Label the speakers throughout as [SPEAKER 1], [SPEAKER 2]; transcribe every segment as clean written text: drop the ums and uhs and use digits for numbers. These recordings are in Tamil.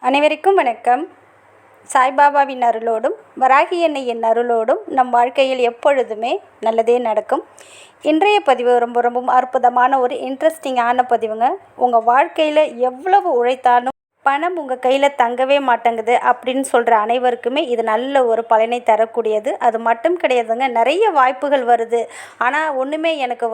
[SPEAKER 1] அனைவருக்கும் வணக்கம். சாய்பாபாவின் அருளோடும் வராகி அன்னையின் அருளோடும் நம் வாழ்க்கையில் எப்பொழுதுமே நல்லதே நடக்கும். இன்றைய பதிவு ரொம்பவும் அற்புதமான ஒரு இன்ட்ரெஸ்டிங்கான பதிவுங்க. உங்கள் வாழ்க்கையில் எவ்வளவு உழைத்தாலும் பணம் உங்கள் கையில் தங்கவே மாட்டேங்குது அப்படின்னு சொல்கிற அனைவருக்குமே இது நல்ல ஒரு பலனை தரக்கூடியது. அது மட்டும் கிடையாதுங்க, நிறைய வாய்ப்புகள் வருது, ஆனால் ஒன்றுமே எனக்கு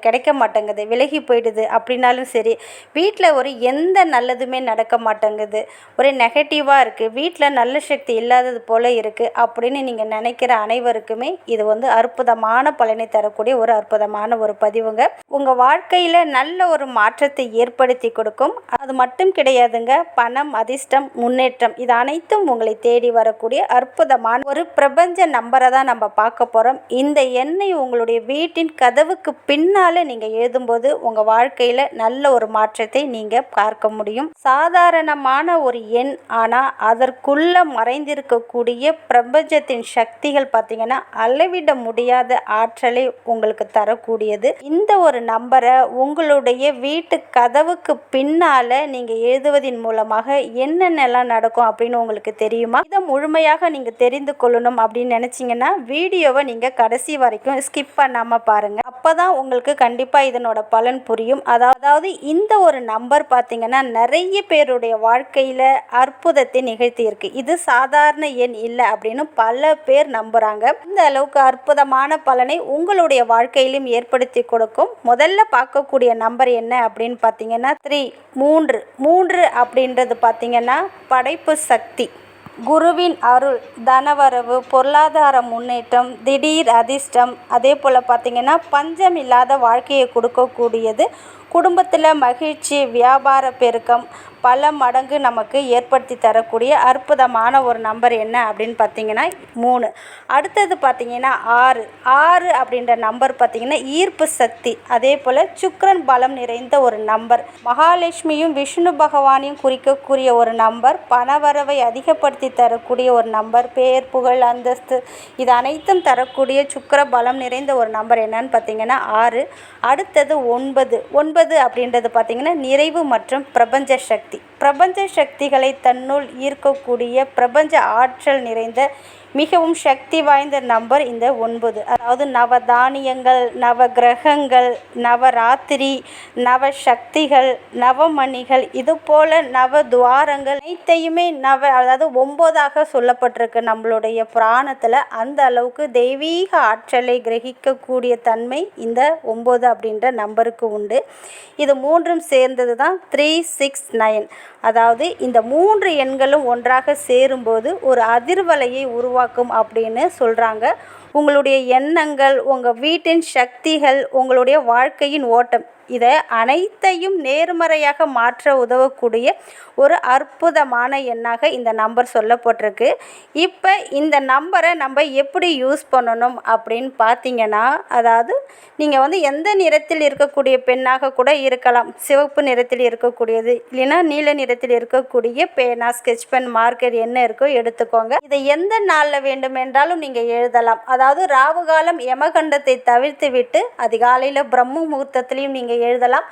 [SPEAKER 1] கிடைக்க மாட்டேங்குது, விலகி போயிடுது அப்படின்னாலும் சரி, வீட்டில் ஒரு எந்த நல்லதுமே நடக்க மாட்டேங்குது, ஒரே நெகட்டிவாக இருக்குது, வீட்டில் நல்ல சக்தி இல்லாதது போல் இருக்குது அப்படின்னு நீங்கள் நினைக்கிற அனைவருக்குமே இது அற்புதமான பலனை தரக்கூடிய ஒரு அற்புதமான ஒரு பதிவுங்க. உங்கள் வாழ்க்கையில் நல்ல ஒரு மாற்றத்தை ஏற்படுத்தி கொடுக்கும். அது மட்டும் கிடையாதுங்க, பணம், அதிர்ஷ்டம், முன்னேற்றம் இது அனைத்தும் உங்களை தேடி வரக்கூடிய அற்புதமான ஒரு பிரபஞ்ச நம்பரை தான் நம்ம பார்க்க போகிறோம். இந்த எண்ணை உங்களுடைய வீட்டின் கதவுக்கு பின்னால் நீங்கள் எழுதும்போது உங்கள் வாழ்க்கையில் நல்ல ஒரு மாற்றத்தை நீங்கள் பார்க்க முடியும். சாதாரணமான ஒரு எண், ஆனால் அதற்குள்ள மறைந்திருக்கக்கூடிய பிரபஞ்சத்தின் சக்திகள் பார்த்தீங்கன்னா அளவிட முடியாத ஆற்றலை உங்களுக்கு தரக்கூடியது. இந்த ஒரு நம்பரை உங்களுடைய வீட்டு கதவுக்கு பின்னால் நீங்கள் எழுதுவதின் மூலமாக என்னென்னலாம் நடக்கும் அப்படின்னு உங்களுக்கு தெரியுமா? இதை முழுமையாக நீங்கள் தெரிந்து கொள்ளணும் அப்படின்னு நினச்சிங்கன்னா வீடியோவை நீங்கள் கடைசி வரைக்கும் ஸ்கிப் பண்ணாமல் பாருங்கள். அப்போ தான் உங்களுக்கு கண்டிப்பாக இதனோட பலன் புரியும். அதாவது இந்த ஒரு நம்பர் பார்த்தீங்கன்னா நிறைய பேருடைய வாழ்க்கையில் அற்புதத்தை நிகழ்த்தியிருக்கு. இது சாதாரண எண் இல்லை அப்படின்னு பல பேர் நம்புகிறாங்க. இந்த அளவுக்கு அற்புதமான பலனை உங்களுடைய வாழ்க்கையிலும் ஏற்படுத்தி கொடுக்கும். முதல்ல பார்க்கக்கூடிய நம்பர் என்ன அப்படின்னு பார்த்தீங்கன்னா 3 அப்படின்றது பார்த்தீங்கன்னா படைப்பு சக்தி, குருவின் அருள், தனவரவு, பொருளாதார முன்னேற்றம், திடீர் அதிர்ஷ்டம், அதே போல் பார்த்திங்கன்னா பஞ்சம் இல்லாத வாழ்க்கையை கொடுக்கக்கூடியது, குடும்பத்தில் மகிழ்ச்சி, வியாபார பெருக்கம் பல மடங்கு நமக்கு ஏற்படுத்தி தரக்கூடிய அற்புதமான ஒரு நம்பர் என்ன அப்படின்னு பார்த்தீங்கன்னா 3. அடுத்தது பார்த்தீங்கன்னா 6 அப்படின்ற நம்பர் பார்த்தீங்கன்னா ஈர்ப்பு சக்தி, அதே போல் சுக்கிரன் பலம் நிறைந்த ஒரு நம்பர், மகாலட்சுமியும் விஷ்ணு பகவானையும் குறிக்கக்கூடிய ஒரு நம்பர், பணவரவை அதிகப்படுத்தி தரக்கூடிய ஒரு நம்பர், பேர், புகழ், அந்தஸ்து இது அனைத்தும் தரக்கூடிய சுக்கிர பலம் நிறைந்த ஒரு நம்பர் என்னன்னு பார்த்தீங்கன்னா 6. அடுத்தது 9 அப்படின்றது பார்த்தீங்கன்னா நிறைவு மற்றும் பிரபஞ்ச சக்தி. பிரபஞ்ச சக்திகளை தன்னுள் ஈர்க்கக்கூடிய பிரபஞ்ச ஆற்றல் நிறைந்த மிகவும் சக்தி வாய்ந்த நம்பர் இந்த 9. அதாவது நவதானியங்கள், நவ கிரகங்கள், நவராத்திரி, நவ சக்திகள், நவமணிகள் இது போல் நவ துவாரங்கள் அனைத்தையுமே அதாவது 9ஆக சொல்லப்பட்டிருக்கு நம்மளுடைய புராணத்தில். அந்த அளவுக்கு தெய்வீக ஆற்றலை கிரகிக்கக்கூடிய தன்மை இந்த 9 அப்படின்ற நம்பருக்கு உண்டு. இது 3ம் சேர்ந்தது தான் 369. அதாவது இந்த 3 எண்களும் ஒன்றாக சேரும்போது ஒரு அதிர்வலையை உருவாக்கும் அப்படின்னு சொல்கிறாங்க. உங்களுடைய எண்ணங்கள், உங்கள் வீட்டின் சக்திகள், உங்களுடைய வாழ்க்கையின் ஓட்டம் இதை அனைத்தையும் நேர்மறையாக மாற்ற உதவக்கூடிய ஒரு அற்புதமான எண்ணாக இந்த நம்பர் சொல்லப்பட்டிருக்கு. இப்போ இந்த நம்பரை நம்ம எப்படி யூஸ் பண்ணணும் அப்படின்னு பார்த்தீங்கன்னா, அதாவது நீங்கள் எந்த நிறத்தில் இருக்கக்கூடிய பெண்ணாக கூட இருக்கலாம், சிவப்பு நிறத்தில் இருக்கக்கூடியது, இல்லைன்னா நீல நிறத்தில் இருக்கக்கூடிய பேனா, ஸ்கெட்ச் பென், மார்க்கர் என்ன இருக்கோ எடுத்துக்கோங்க. இதை எந்த நாளில் வேண்டுமென்றாலும் நீங்கள் எழுதலாம். அதாவது ராவுகாலம் யமகண்டத்தை தவிர்த்து விட்டு அதிகாலையில் பிரம்ம முகூர்த்தத்திலையும் நீங்கள் எழுதலாம்,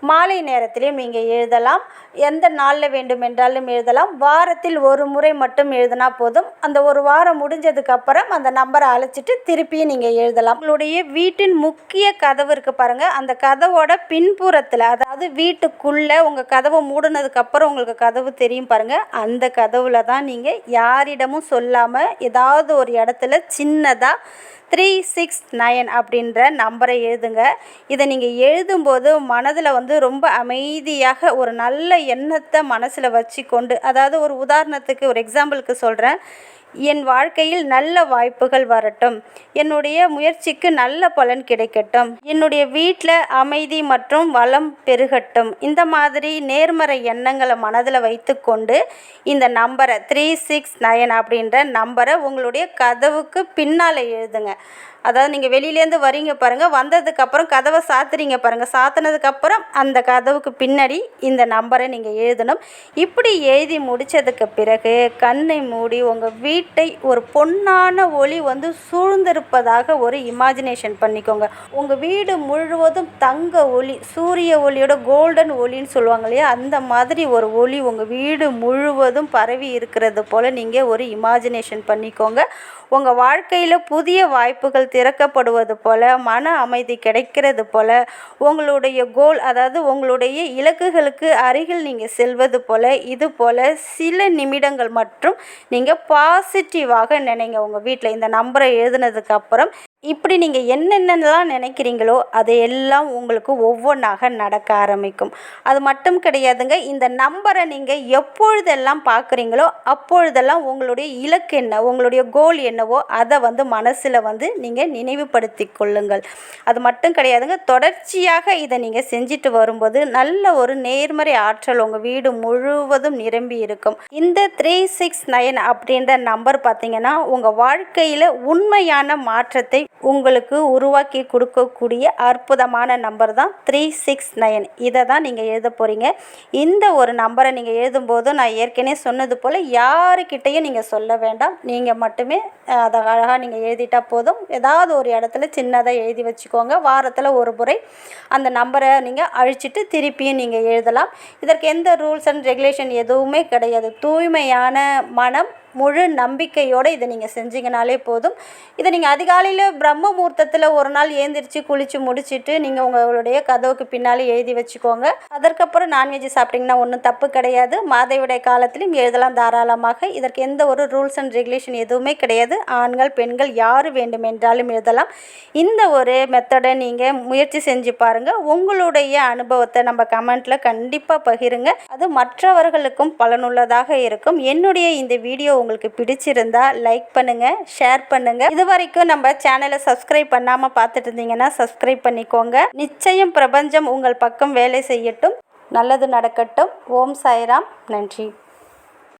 [SPEAKER 1] மாலை நேரத்திலையும் நீங்கள் எழுதலாம், எந்த நாளில் வேண்டுமென்றாலும் எழுதலாம். வாரத்தில் ஒரு முறை மட்டும் எழுதினா போதும். அந்த ஒரு வாரம் முடிஞ்சதுக்கப்புறம் அந்த நம்பரை அழைச்சிட்டு திருப்பியும் நீங்கள் எழுதலாம். உங்களுடைய வீட்டின் முக்கிய கதவு இருக்குது பாருங்கள், அந்த கதவோட பின்புறத்தில், அதாவது வீட்டுக்குள்ளே உங்கள் கதவை மூடினதுக்கப்புறம் உங்களுக்கு கதவு தெரியும் பாருங்கள், அந்த கதவுல தான் நீங்கள் யாரிடமும் சொல்லாமல் ஏதாவது ஒரு இடத்துல சின்னதாக 369 அப்படின்ற நம்பரை எழுதுங்க. இதை நீங்கள் எழுதும்போது மனதில் ரொம்ப அமைதியாக ஒரு நல்ல எண்ணத்தை மனசில் வச்சுக்கொண்டு, அதாவது ஒரு உதாரணத்துக்கு ஒரு எக்ஸாம்பிளுக்கு சொல்கிறேன், என் வாழ்க்கையில் நல்ல வாய்ப்புகள் வரட்டும், என்னுடைய முயற்சிக்கு நல்ல பலன் கிடைக்கட்டும், என்னுடைய வீட்டில் அமைதி மற்றும் வளம் பெருகட்டும், இந்த மாதிரி நேர்மறை எண்ணங்களை மனதில் வைத்துக்கொண்டு இந்த நம்பரை 369 அப்படின்ற நம்பரை உங்களுடைய கதவுக்கு பின்னால் எழுதுங்க. அதாவது நீங்கள் வெளியிலேருந்து வரீங்க பாருங்கள், வந்ததுக்கப்புறம் கதவை சாத்துறீங்க பாருங்கள், சாத்தினதுக்கப்புறம் அந்த கதவுக்கு பின்னாடி இந்த நம்பரை நீங்கள் எழுதணும். இப்படி எழுதி முடித்ததுக்கு பிறகு கண்ணை மூடி உங்கள் வீட்டை ஒரு பொன்னான ஒளி வந்து சூழ்ந்திருப்பதாக ஒரு இமேஜினேஷன் பண்ணிக்கோங்க. உங்கள் வீடு முழுவதும் தங்க ஒளி, சூரிய ஒளியோட கோல்டன் ஒளின்னு சொல்லுவாங்க இல்லையா, அந்த மாதிரி ஒரு ஒளி உங்கள் வீடு முழுவதும் பரவி இருக்கிறது போல் நீங்கள் ஒரு இமேஜினேஷன் பண்ணிக்கோங்க. உங்கள் வாழ்க்கையில் புதிய வாய்ப்புகள் திறக்கப்படுவது போல், மன அமைதி கிடைக்கிறது போல், உங்களுடைய கோல் அதாவது உங்களுடைய இலக்குகளுக்கு அருகில் நீங்கள் செல்வது போல், இது போல் சில நிமிடங்கள் மற்றும் நீங்கள் பாசிட்டிவாக நினைங்க. உங்கள் வீட்டில் இந்த நம்பரை எழுதுனதுக்கு அப்புறம் இப்படி நீங்கள் என்னென்னலாம் நினைக்கிறீங்களோ அது எல்லாம் உங்களுக்கு ஒவ்வொன்றாக நடக்க ஆரம்பிக்கும். அது மட்டும் கிடையாதுங்க, இந்த நம்பரை நீங்கள் எப்பொழுதெல்லாம் பார்க்குறீங்களோ அப்பொழுதெல்லாம் உங்களுடைய இலக்கு என்ன, உங்களுடைய கோல் என்னவோ அதை வந்து மனசில் வந்து நீங்கள் நினைவுபடுத்தி கொள்ளுங்கள். அது மட்டும் கிடையாதுங்க, தொடர்ச்சியாக இதை நீங்கள் செஞ்சுட்டு வரும்போது நல்ல ஒரு நேர்மறை ஆற்றல் உங்கள் வீடு முழுவதும் நிரம்பி இருக்கும். இந்த 369 அப்படின்ற நம்பர் பார்த்தீங்கன்னா உங்கள் வாழ்க்கையில் உண்மையான மாற்றத்தை உங்களுக்கு உருவாக்கி கொடுக்கக்கூடிய அற்புதமான நம்பர் தான் 369. இதை தான் நீங்கள் எழுத போகிறீங்க. இந்த ஒரு நம்பரை நீங்கள் எழுதும்போது நான் ஏற்கனவே சொன்னது போல் யாருக்கிட்டையும் நீங்கள் சொல்ல வேண்டாம். நீங்கள் மட்டுமே அதை அழகாக நீங்கள் எழுதிட்டா போதும். ஏதாவது ஒரு இடத்துல சின்னதாக எழுதி வச்சுக்கோங்க. வாரத்தில் ஒரு முறை அந்த நம்பரை நீங்கள் அழிச்சிட்டு திருப்பியும் நீங்கள் எழுதலாம். இதற்கு எந்த ரூல்ஸ் அண்ட் ரெகுலேஷன் எதுவுமே கிடையாது. தூய்மையான மனம், முழு நம்பிக்கையோடு இதை நீங்கள் செஞ்சீங்கனாலே போதும். இதை நீங்கள் அதிகாலையில் பிரம்ம முகூர்த்தத்தில் ஒரு நாள் ஏந்திரிச்சு குளித்து முடிச்சுட்டு நீங்கள் உங்களுடைய கதவுக்கு பின்னாலே எழுதி வச்சுக்கோங்க. அதற்கப்புறம் நான்வெஜ் சாப்பிட்டிங்கன்னா ஒன்றும் தப்பு கிடையாது. மாதவிடாய் காலத்திலும் எழுதலாம் தாராளமாக. இதற்கு எந்த ஒரு ரூல்ஸ் அண்ட் ரெகுலேஷன் எதுவுமே கிடையாது. ஆண்கள் பெண்கள் யார் வேண்டுமென்றாலும் எழுதலாம். இந்த ஒரு மெத்தடை நீங்கள் முயற்சி செஞ்சு பாருங்கள். உங்களுடைய அனுபவத்தை நம்ம கமெண்ட்டில் கண்டிப்பாக பகிருங்க. அது மற்றவர்களுக்கும் பலனுள்ளதாக இருக்கும். என்னுடைய இந்த வீடியோ உங்களுக்கு பிடிச்சிருந்தா லைக் பண்ணுங்கள், ஷேர் பண்ணுங்கள். இது வரைக்கும் நம்ம சேனலை சப்ஸ்கிரைப் பண்ணாமல் பார்த்துட்டு இருந்தீங்கன்னா சப்ஸ்கிரைப் பண்ணிக்கோங்க. நிச்சயம் பிரபஞ்சம் உங்கள் பக்கம் வேலை செய்யட்டும். நல்லது நடக்கட்டும். ஓம் சாய்ராம். நன்றி.